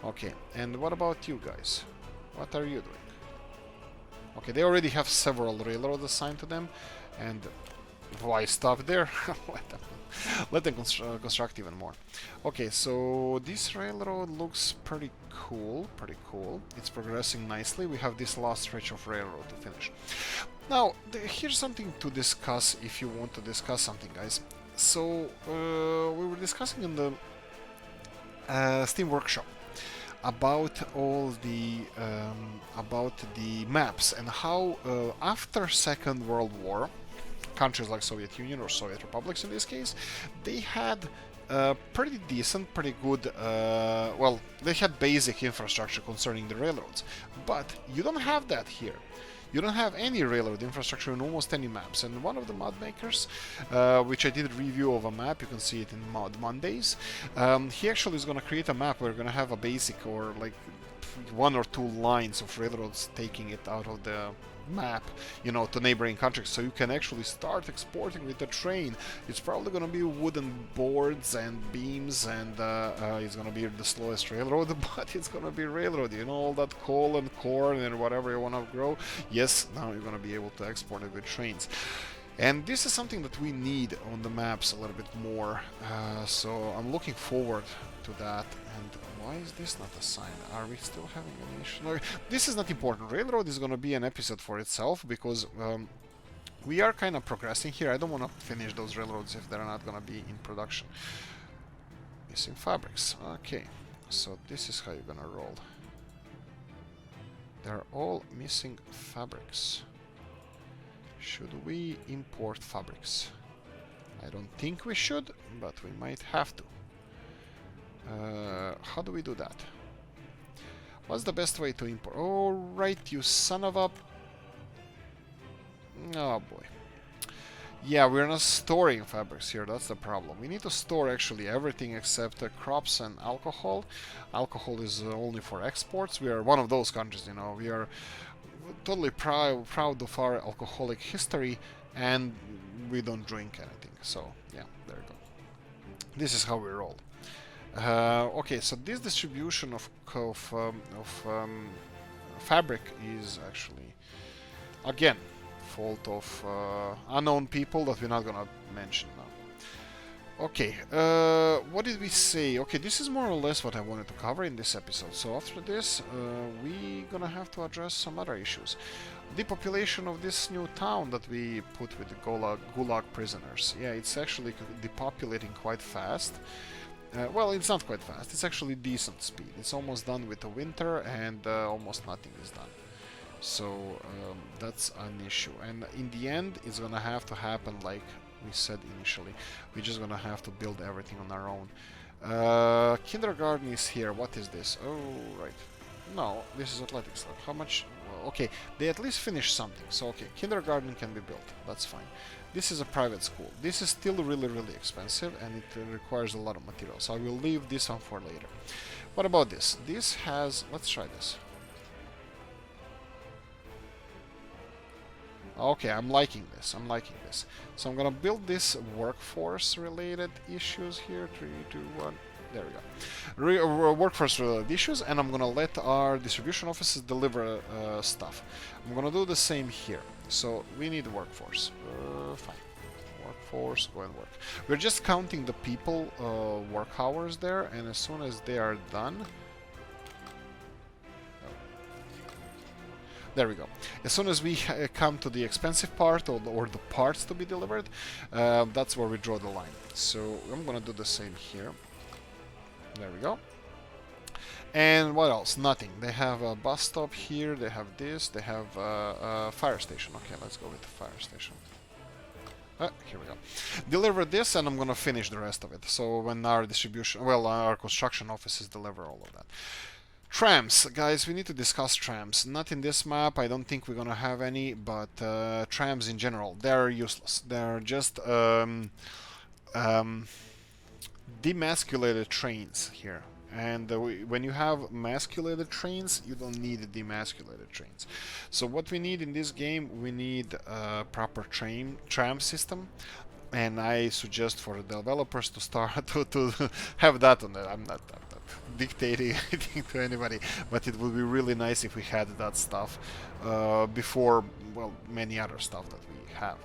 Okay, and what about you guys? What are you doing? Okay, they already have several railroads assigned to them, and why stop there? Let them construct even more. Okay, so this railroad looks pretty cool, It's progressing nicely. We have this last stretch of railroad to finish. Now, here's something to discuss if you want to discuss something, guys. So, we were discussing in the Steam Workshop about the maps and how after Second World War, countries like Soviet Union or Soviet republics in this case, they had pretty decent, pretty good, well, they had basic infrastructure concerning the railroads, but you don't have that here. You don't have any railroad infrastructure in almost any maps. And one of the mod makers, which I did a review of a map, you can see it in Mod Mondays, he actually is going to create a map where we're going to have a basic or like 1 or 2 lines of railroads taking it out of the map, you know, to neighboring countries, so you can actually start exporting with the train. It's probably gonna be wooden boards and beams, and it's gonna be the slowest railroad, but it's gonna be railroad, you know, all that coal and corn and whatever you wanna grow. Yes, now you're gonna be able to export it with trains. And this is something that we need on the maps a little bit more, so I'm looking forward to that. And why is this not assigned? Are we still having an issue? No, this is not important. Railroad is going to be an episode for itself, because we are kind of progressing here. I don't want to finish those railroads if they're not going to be in production. Missing fabrics. Okay, so this is how you're going to roll. They're all missing fabrics. Should we import fabrics? I don't think we should, but we might have to. How do we do that? What's the best way to import? Oh, right, you son of a... Oh, boy. Yeah, we're not storing fabrics here, that's the problem. We need to store actually everything except crops and alcohol. Alcohol is only for exports. We are one of those countries, you know. We are totally proud of our alcoholic history, and we don't drink anything. So, yeah, there you go. This is how we roll. Okay, so this distribution of fabric is actually, again, fault of unknown people that we're not gonna mention now. Okay, what did we say? Okay, this is more or less what I wanted to cover in this episode. So after this, we're gonna have to address some other issues. The population of this new town that we put with the Gulag prisoners. Yeah, it's actually depopulating quite fast. Well, it's not quite fast. It's actually decent speed. It's almost done with the winter, and almost nothing is done. So that's an issue. And in the end, it's gonna have to happen like we said initially. We're just gonna have to build everything on our own. Kindergarten is here. What is this? Oh, right. No, this is athletics. How much? Well, okay, they at least finished something. So, okay, kindergarten can be built. That's fine. This is a private school. This is still really, really expensive, and it requires a lot of materials. So I will leave this one for later. What about this? This has... Let's try this. Okay, I'm liking this. I'm liking this. So I'm gonna build this workforce-related issues here. 3, 2, 1. There we go. Workforce-related issues, and I'm gonna let our distribution offices deliver stuff. I'm gonna do the same here. So we need workforce. Fine. Workforce, go and work. We're just counting the people work hours there, and as soon as they are done... There we go. As soon as we come to the expensive part, or the parts to be delivered, that's where we draw the line. So I'm gonna do the same here. There we go. And what else? Nothing. They have a bus stop here, they have this, they have a fire station. Okay, let's go with the fire station. Here we go. Deliver this, and I'm gonna finish the rest of it. So when our distribution, well, our construction offices deliver all of that. Trams, guys, we need to discuss trams. Not in this map, I don't think we're gonna have any, but trams in general, they're useless. They're just demasculated trains here. And when you have masculated trains, you don't need demasculated trains. So what we need in this game, we need a proper tram system. And I suggest for the developers to start to have that on it. I'm not dictating anything to anybody, but it would be really nice if we had that stuff before, well, many other stuff that we have.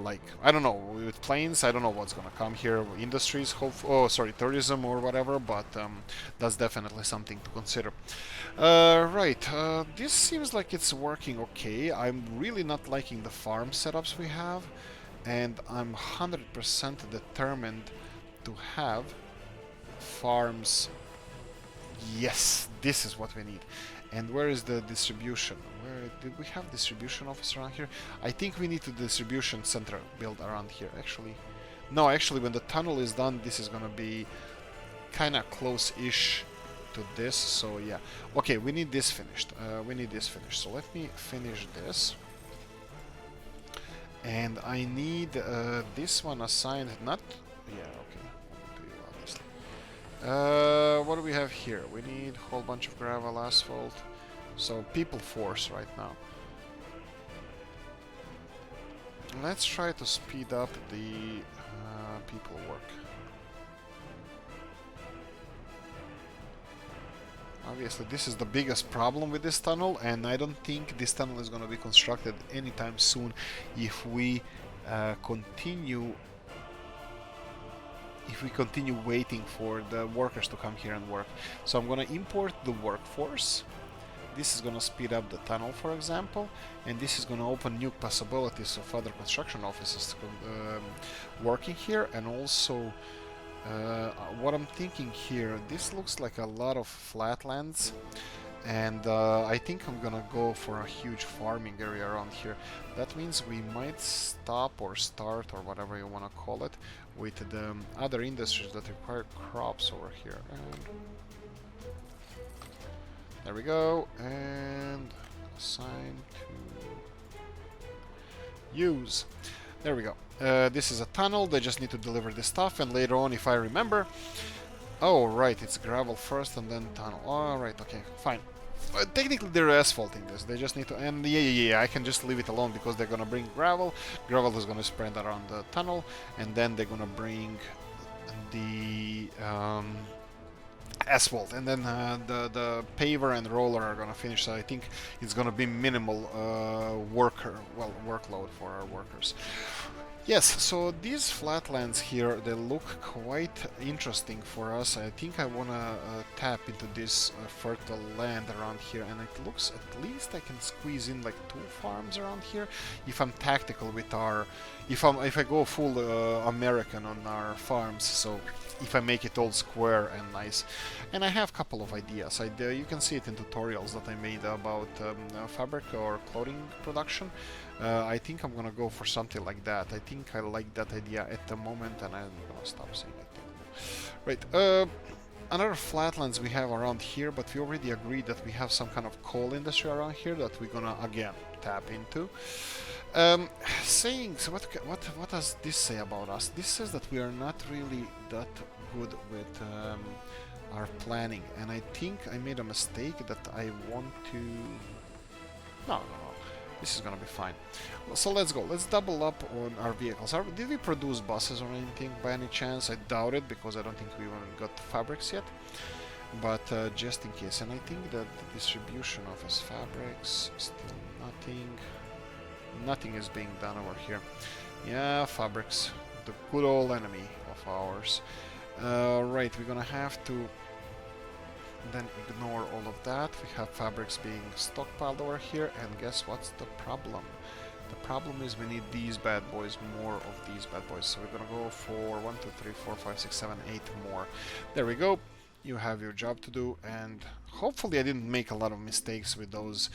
Like, I don't know, with planes, I don't know what's gonna come here, industries, tourism or whatever, but that's definitely something to consider. Right, this seems like it's working okay. I'm really not liking the farm setups we have, and I'm 100% determined to have farms Yes, this is what we need. And where is the distribution? Where did we have distribution office around here? I think we need the distribution center built around here. Actually, no. Actually, when the tunnel is done, this is gonna be kind of close-ish to this. So yeah. Okay, we need this finished. We need this finished. So let me finish this. And I need this one assigned. Not. Yeah. Okay. To you, obviously. What do we have here? We need a whole bunch of gravel, asphalt. So people force right now. Let's try to speed up the people work. Obviously, this is the biggest problem with this tunnel, and I don't think this tunnel is going to be constructed anytime soon if we continue waiting for the workers to come here and work. So I'm going to import the workforce. This is going to speed up the tunnel, for example, and this is going to open new possibilities of other construction offices working here. And also, what I'm thinking here, this looks like a lot of flatlands, and I think I'm gonna go for a huge farming area around here. That means we might stop or start, or whatever you want to call it, with the other industries that require crops over here. And there we go, and assign to use. There we go. This is a tunnel. They just need to deliver this stuff, and later on, if I remember... Oh, right, it's gravel first and then tunnel. Alright, okay, fine. Technically, they're asphalting this. They just need to... And yeah, I can just leave it alone because they're gonna bring gravel. Gravel is gonna spread around the tunnel, and then they're gonna bring the... asphalt, and then the paver and roller are gonna finish. So I think it's gonna be minimal workload for our workers. Yes, so these flatlands here, they look quite interesting for us. I think I wanna tap into this fertile land around here, and it looks, at least I can squeeze in like 2 farms around here if I'm tactical with our, if I go full American on our farms. So if I make it all square and nice. And I have a couple of ideas. You can see it in tutorials that I made about fabric or clothing production. I think I'm gonna go for something like that. I think I like that idea at the moment, and I'm gonna stop saying it. Right, another flatlands we have around here, but we already agreed that we have some kind of coal industry around here that we're gonna again tap into. So what does this say about us? This says that we are not really that good with our planning, and I think I made a mistake that I want to... No. This is gonna be fine. Well, so let's go. Let's double up on our vehicles. Did we produce buses or anything by any chance? I doubt it, because I don't think we even got fabrics yet. But just in case. And I think that the distribution office fabrics, still nothing. Nothing is being done over here. Yeah, fabrics. The good old enemy of ours. Right, we're gonna have to then ignore all of that. We have fabrics being stockpiled over here, and guess what's the problem? The problem is we need these bad boys, more of these bad boys. So we're gonna go for 1, 2, 3, 4, 5, 6, 7, 8 more. There we go. You have your job to do, and hopefully I didn't make a lot of mistakes with those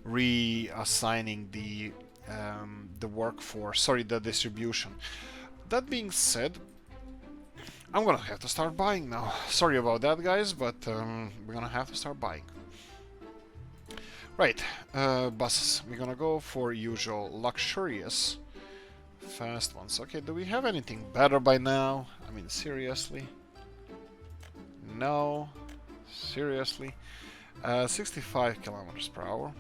reassigning the workforce, sorry, the distribution. That being said, I'm gonna have to start buying now. Sorry about that, guys, but we're gonna have to start buying. Right, buses. We're gonna go for usual luxurious fast ones. Okay, do we have anything better by now? I mean, seriously? No. Seriously? 65 kilometers per hour.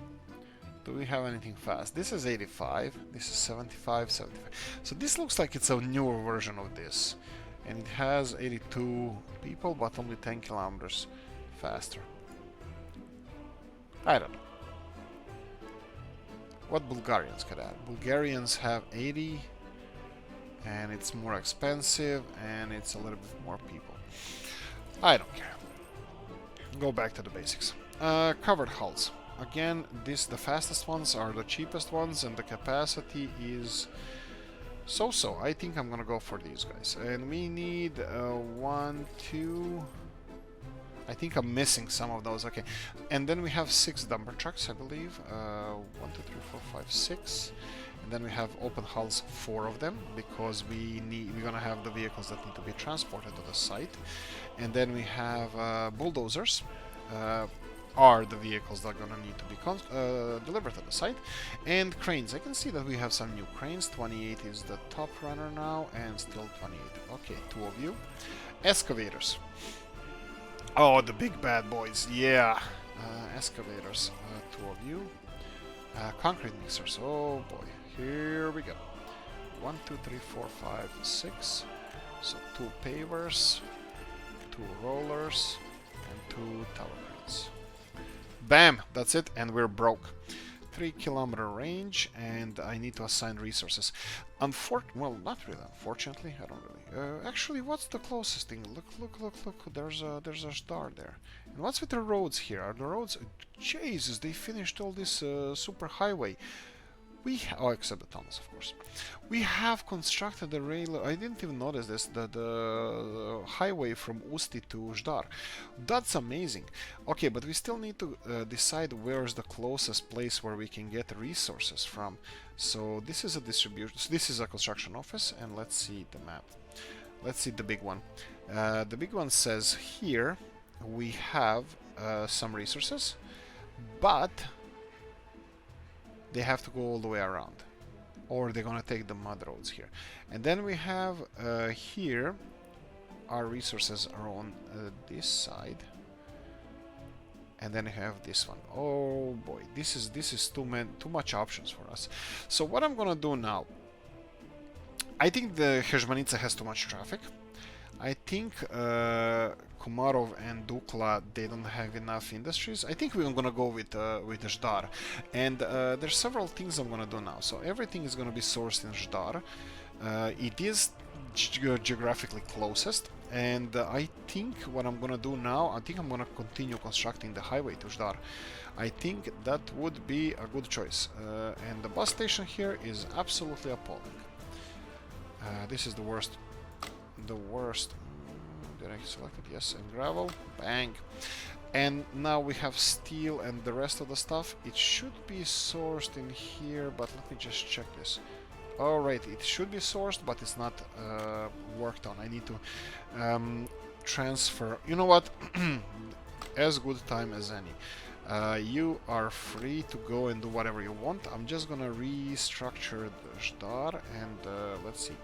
Do we have anything fast? This is 85. This is 75, 75. So this looks like it's a newer version of this. And it has 82 people, but only 10 kilometers faster. I don't know. What Bulgarians could add? Bulgarians have 80, and it's more expensive, and it's a little bit more people. I don't care. Go back to the basics. Covered hulls. Again, the fastest ones are the cheapest ones, and the capacity is so-so. I think I'm gonna go for these guys. And we need 1, 2... I think I'm missing some of those. Okay, and then we have 6 dumper trucks, I believe. 1, 2, 3, 4, 5, 6. And then we have open hulls, 4 of them, because we're gonna have the vehicles that need to be transported to the site. And then we have bulldozers. Are the vehicles that are gonna need to be delivered to the site. And cranes. I can see that we have some new cranes. 28 is the top runner now, and still 28. Okay, 2 of you. Excavators. Oh, the big bad boys. Yeah. Excavators. 2 of you. Concrete mixers. Oh boy. Here we go. 1, 2, 3, 4, 5, 6. So 2 pavers, 2 rollers, and 2 tower cranes. Bam! That's it, and we're broke. 3-kilometer range, and I need to assign resources. Well, not really. Unfortunately, I don't really. Actually, what's the closest thing? Look! There's a star there. And what's with the roads here? Are the roads? Jesus, they finished all this super highway. Oh, except the tunnels, of course. We have constructed the rail. I didn't even notice this. The highway from Usti to Ždar. That's amazing. Okay, but we still need to decide where's the closest place where we can get resources from. So this is a distribution. So this is a construction office, and let's see the map. Let's see the big one. The big one says here we have some resources, but they have to go all the way around, or they're gonna take the mud roads here. And then we have here our resources are on this side, and then we have this one. Oh boy, this is too much options for us. So what I'm gonna do now, I think the Hezmanica has too much traffic. I think Komarov and Dukla, they don't have enough industries. I think we're gonna go with Ždar, and there's several things I'm gonna do now. So everything is gonna be sourced in Ždar. It is geographically closest, and I think what I'm gonna do now, I think I'm gonna continue constructing the highway to Ždar. I think that would be a good choice. And the bus station here is absolutely appalling. This is the worst. Did I select it? Yes, and gravel. Bang. And now we have steel and the rest of the stuff. It should be sourced in here, but let me just check this. Alright, it should be sourced, but it's not worked on. I need to transfer. You know what? As good time as any. You are free to go and do whatever you want. I'm just gonna restructure the Ždar, and let's see.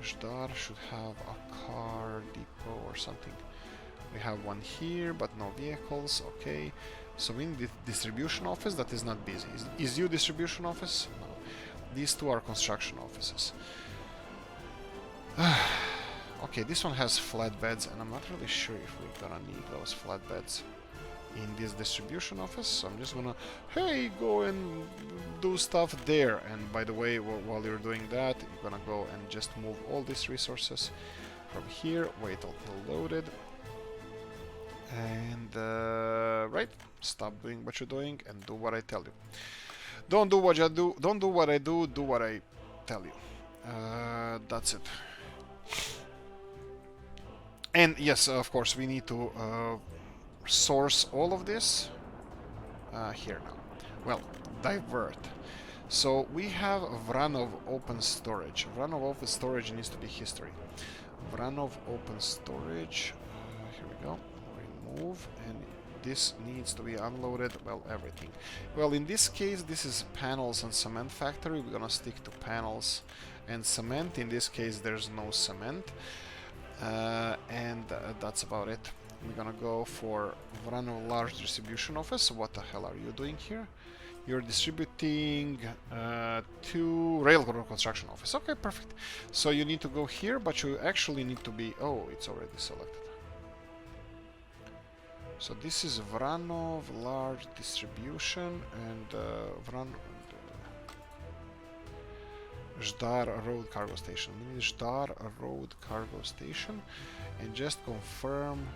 Ždar should have a car depot or something. We have one here, but no vehicles. Okay, so we need the distribution office that is not busy. Is you distribution office? No. These two are construction offices. Okay, this one has flatbeds, and I'm not really sure if we're gonna need those flatbeds in this distribution office. So I'm just gonna, hey, go and do stuff there. And by the way, while you're doing that, you're gonna go and just move all these resources from here. Wait until loaded, and right, stop doing what you're doing and do what I tell you. Don't do what I do. Don't do what I do. Do what I tell you. That's it. And yes, of course, we need to source all of this here now. Well, divert. So we have Vranov open storage. Vranov open storage needs to be history. Vranov open storage. Here we go. Remove, and this needs to be unloaded. Well, everything. Well, in this case, this is panels and cement factory. We're gonna stick to panels and cement. In this case, there's no cement, and that's about it. We're gonna go for Vranov large distribution office. What the hell are you doing here? You're distributing to railroad construction office. Okay, perfect. So you need to go here, but you actually need to be... Oh, it's already selected. So this is Vranov large distribution, and Ždar road cargo station. We need Ždar road cargo station, and just confirm.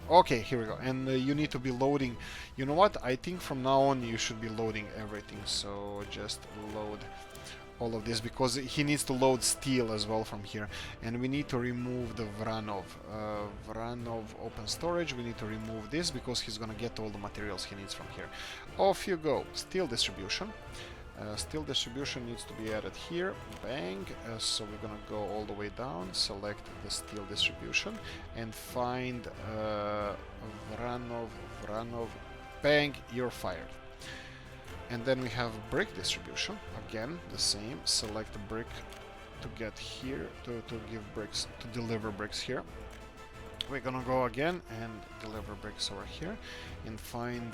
Okay, here we go. And you need to be loading. You know what? I think from now on you should be loading everything. So just load all of this because he needs to load steel as well from here, and we need to remove the Vranov open storage. We need to remove this because he's gonna get all the materials he needs from here. Off you go. Steel distribution. Steel distribution needs to be added here. Bang. So we're gonna go all the way down, select the steel distribution, and find Vranov. Bang. You're fired. And then we have brick distribution. Again, the same. Select the brick to get here, to give bricks, to deliver bricks here. We're gonna go again and deliver bricks over here, and find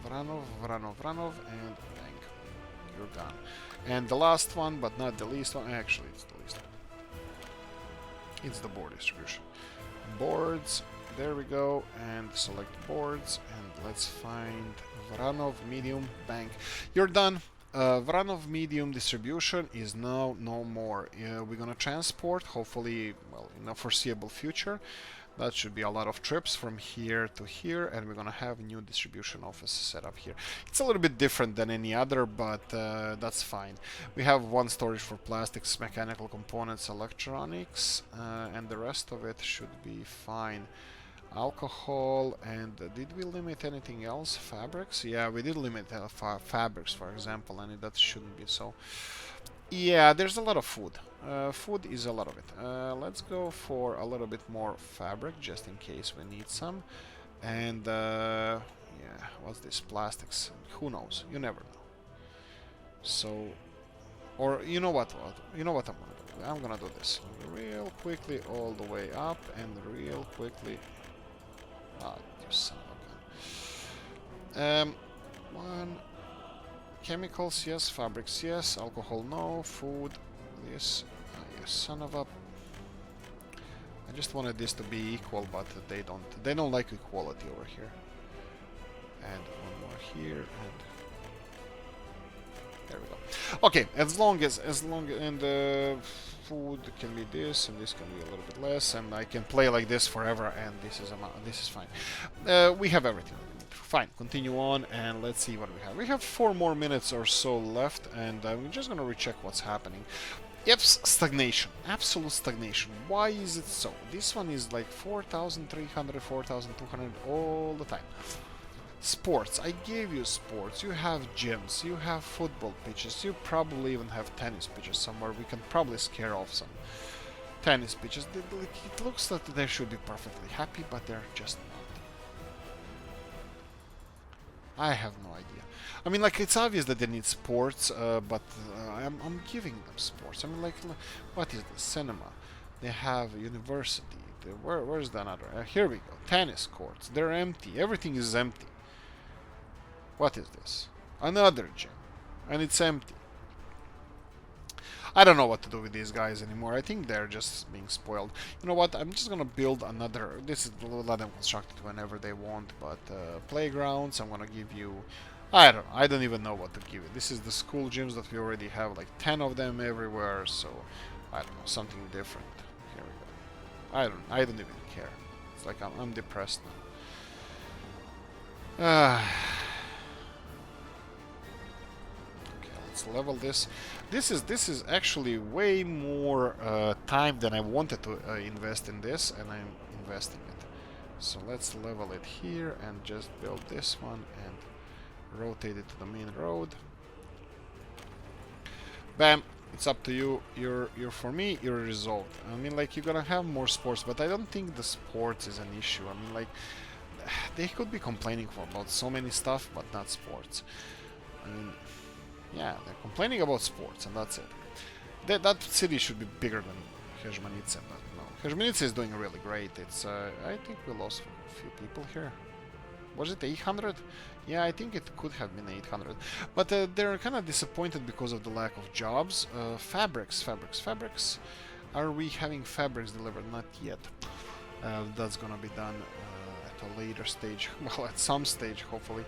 Vranov, and bang, you're done. And the last one, but not the least one, actually it's the least one. It's the board distribution. Boards, there we go, and select boards, and let's find Vranov medium, bang, you're done. Vranov medium distribution is now no more. We're gonna transport, hopefully, well, in a foreseeable future. That should be a lot of trips from here to here, and we're gonna have a new distribution office set up here. It's a little bit different than any other, but that's fine. We have one storage for plastics, mechanical components, electronics, and the rest of it should be fine. Alcohol, and did we limit anything else? Fabrics? Yeah, we did limit fabrics, for example, and that shouldn't be so. Yeah, there's a lot of food. Food is a lot of it. Let's go for a little bit more fabric, just in case we need some. And, yeah, what's this? Plastics. Who knows? You never know. So, or, you know what? You know what I'm gonna do? I'm gonna do this. Real quickly all the way up, and real quickly... Ah, you son of a gun. One... Chemicals, yes. Fabrics, yes. Alcohol, no. Food, yes. You son of a... I just wanted this to be equal, but they don't like equality over here. And one more here, and there we go. Okay, as long as and food can be this, and this can be a little bit less, and I can play like this forever, and this is fine. We have everything. Fine, continue on, and let's see what we have. We have 4 more minutes or so left, and I'm just gonna recheck what's happening. Yep, stagnation. Absolute stagnation. Why is it so? This one is like 4,300, 4,200 all the time. Sports. I gave you sports. You have gyms. You have football pitches. You probably even have tennis pitches somewhere. We can probably scare off some tennis pitches. It looks like they should be perfectly happy, but they're just not. I have no idea. I mean, like, it's obvious that they need sports, but I'm giving them sports. I mean, like, what is this? Cinema. They have university. Where's the another? Here we go. Tennis courts. They're empty. Everything is empty. What is this? Another gym. And it's empty. I don't know what to do with these guys anymore. I think they're just being spoiled. You know what? I'm just gonna build another... This is... let them construct it whenever they want, but playgrounds, I'm gonna give you... I don't even know what to give you. This is the school gyms that we already have, like 10 of them everywhere, so... I don't know, something different. Here we go. I don't even care. It's like I'm depressed now. Let's level this. This is actually way more time than I wanted to invest in this, and I'm investing it. So let's level it here and just build this one and rotate it to the main road. Bam! It's up to you. You're for me. You're resolved. I mean, like, you're gonna have more sports, but I don't think the sports is an issue. I mean, like, they could be complaining about so many stuff, but not sports. I mean. Yeah, they're complaining about sports, and that's it. That city should be bigger than Hezhmanitsa, but no. Hezhmanitsa is doing really great. It's I think we lost a few people here. Was it 800? Yeah, I think it could have been 800. But they're kind of disappointed because of the lack of jobs. Fabrics. Are we having fabrics delivered? Not yet. That's gonna be done at a later stage. Well, at some stage, hopefully.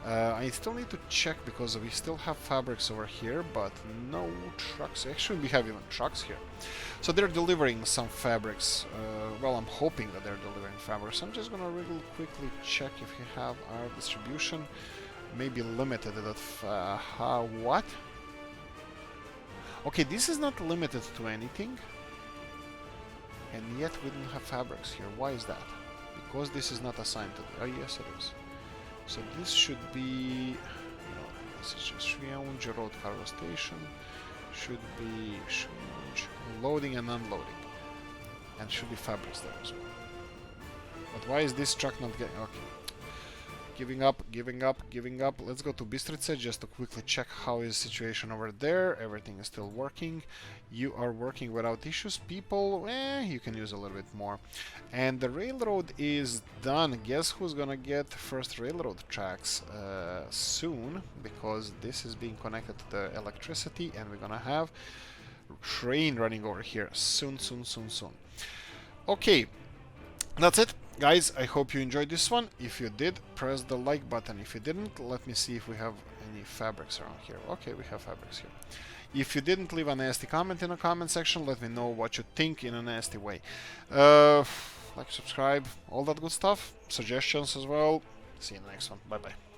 I still need to check because we still have fabrics over here, but no trucks. Actually, we have even trucks here. So they're delivering some fabrics. Well, I'm hoping that they're delivering fabrics. I'm just gonna really quickly check if we have our distribution. Maybe limited at what? Okay, this is not limited to anything. And yet we don't have fabrics here. Why is that? Because this is not assigned to... Oh, yes it is. So this should be... No, this is just Ceanwu Road Cargo Station. Should be loading and unloading. And should be fabrics there as well. But why is this truck not getting... Okay. Giving up, giving up, giving up. Let's go to Bistrica just to quickly check how is the situation over there. Everything is still working. You are working without issues. People, you can use a little bit more. And the railroad is done. Guess who's gonna get first railroad tracks soon? Because this is being connected to the electricity and we're gonna have train running over here soon, soon, soon, soon. Okay, that's it. Guys, I hope you enjoyed this one. If you did, press the like button. If you didn't, let me see if we have any fabrics around here. Okay, we have fabrics here. If you didn't, leave a nasty comment in the comment section. Let me know what you think in a nasty way. Like, subscribe, all that good stuff. Suggestions as well. See you in the next one. Bye-bye.